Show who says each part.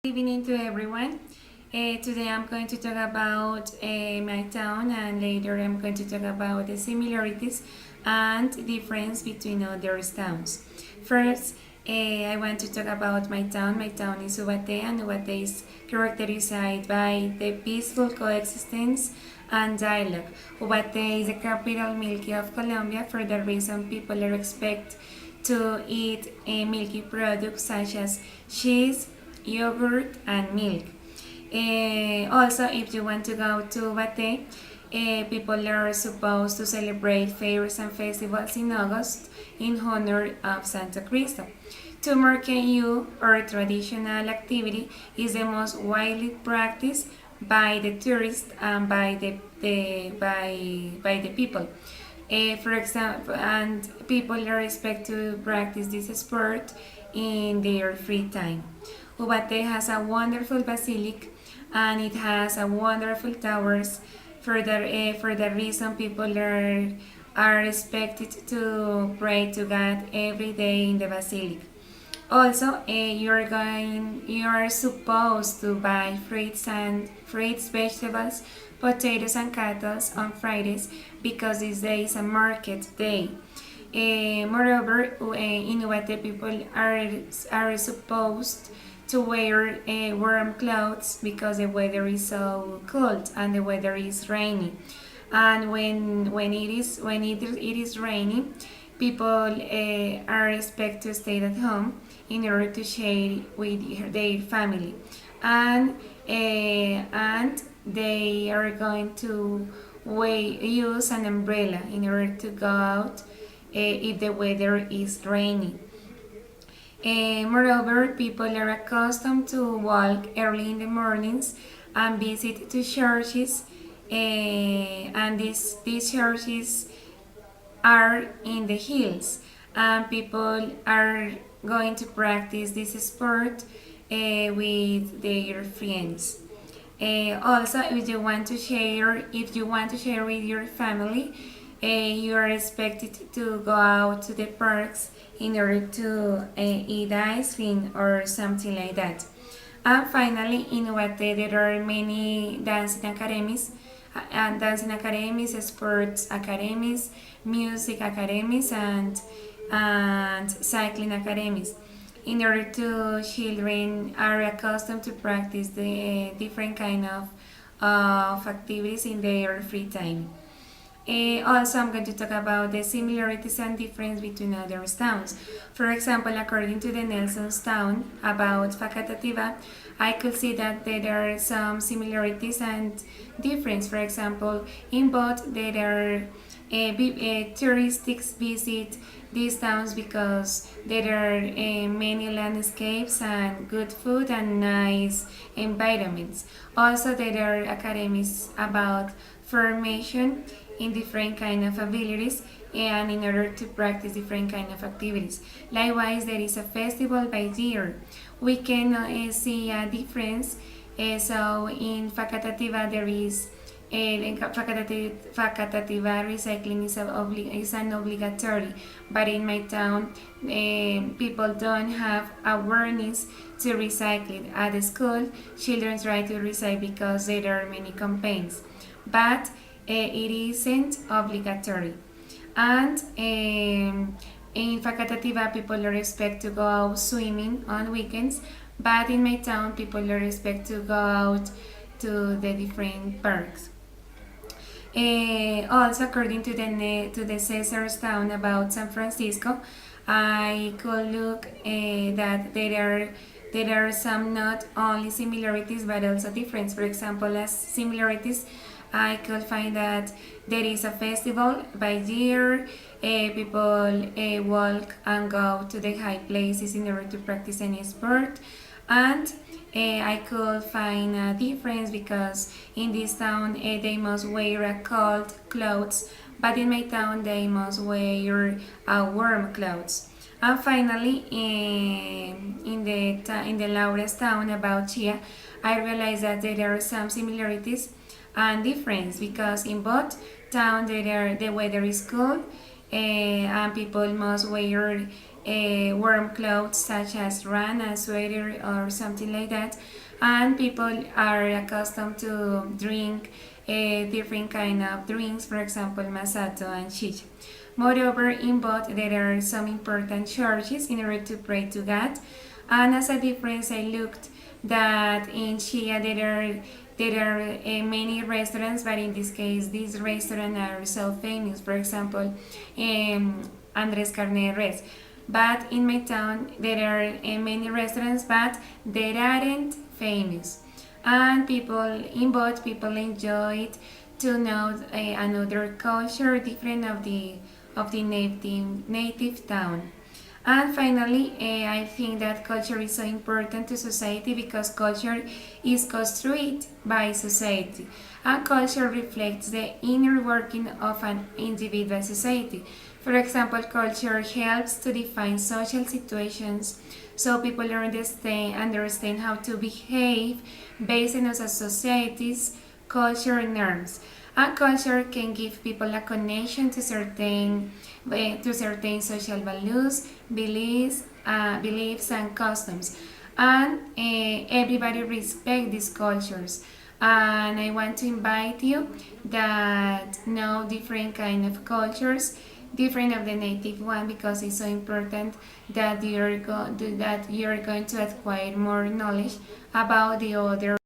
Speaker 1: Good evening to everyone. Today I'm going to talk about my town, and later I'm going to talk about the similarities and difference between other towns. First, I want to talk about my town. My town is Ubate, and Ubate is characterized by the peaceful coexistence and dialogue. Ubate is the capital milky of Colombia. For that reason, people are expect to eat milky products such as cheese, yogurt, and milk. Also, if you want to go to Bate, people are supposed to celebrate fairs and festivals in August in honor of Santa Cristo. To mark you or traditional activity is the most widely practiced by the tourists and by the people. For example, and people are expect to practice this sport in their free time. Ubate has a wonderful basilica and it has a wonderful towers. For the reason, people are expected to pray to God every day in the basilica. Also, you are supposed to buy fruits, vegetables, potatoes, and cattle on Fridays because this day is a market day. Moreover, in Ubate, people are supposed to wear warm clothes because the weather is so cold and the weather is rainy. And when it is raining, people are expected to stay at home in order to share with their family, and they are going to use an umbrella in order to go out if the weather is rainy. Moreover, people are accustomed to walk early in the mornings and visit to churches, and these churches are in the hills, and people are going to practice this sport with their friends. Also, if you want to share with your family, you are expected to go out to the parks in order to eat ice cream or something like that. And finally, in Uate there are many dancing academies, sports academies, music academies, and cycling academies. In order to children are accustomed to practice the different kind of activities in their free time. Also, I'm going to talk about the similarities and difference between other towns. For example, according to the Nelson's town about Facatativá, I could see that there are some similarities and difference. For example, in both there are tourists visit these towns because there are many landscapes and good food and nice environments. Also, there are academies about formation in different kind of abilities and in order to practice different kind of activities. Likewise, there is a festival by year. We can see a difference. So in Facatativá there is Facatativá recycling is an obligatory, but in my town people don't have awareness to recycle. At the school, children try to recycle because there are many campaigns, but it isn't obligatory. And in Facatativá, people are expected to go out swimming on weekends, but in my town, people are expected to go out to the different parks. Also, according to the Caesar's town about San Francisco, I could look that there are some not only similarities but also difference. For example, as similarities, I could find that there is a festival by year. People walk and go to the high places in order to practice any sport, and I could find a difference because in this town they must wear a cold clothes, but in my town they must wear warm clothes. And finally, in the Laura's town about Chia, I realized that there are some similarities and difference because in both towns the weather is cold, and people must wear warm clothes such as rana, sweater, or something like that. And people are accustomed to drink different kind of drinks, for example, masato and chicha. Moreover, in both there are some important churches in order to pray to God. And as a difference, I looked that in Chia there are many restaurants, but in this case, these restaurants are so famous. For example, Andres Carne de Res. But in my town, there are many restaurants, but they aren't famous. And people in both people enjoy it to know another culture different of the native town. And finally, I think that culture is so important to society because culture is constructed by society. And culture reflects the inner working of an individual society. For example, culture helps to define social situations so people understand how to behave based on a society's culture norms. A culture can give people a connection to certain social values, beliefs and customs, and everybody respect these cultures. And I want to invite you that know different kind of cultures, different of the native one, because it's so important that you're going to acquire more knowledge about the other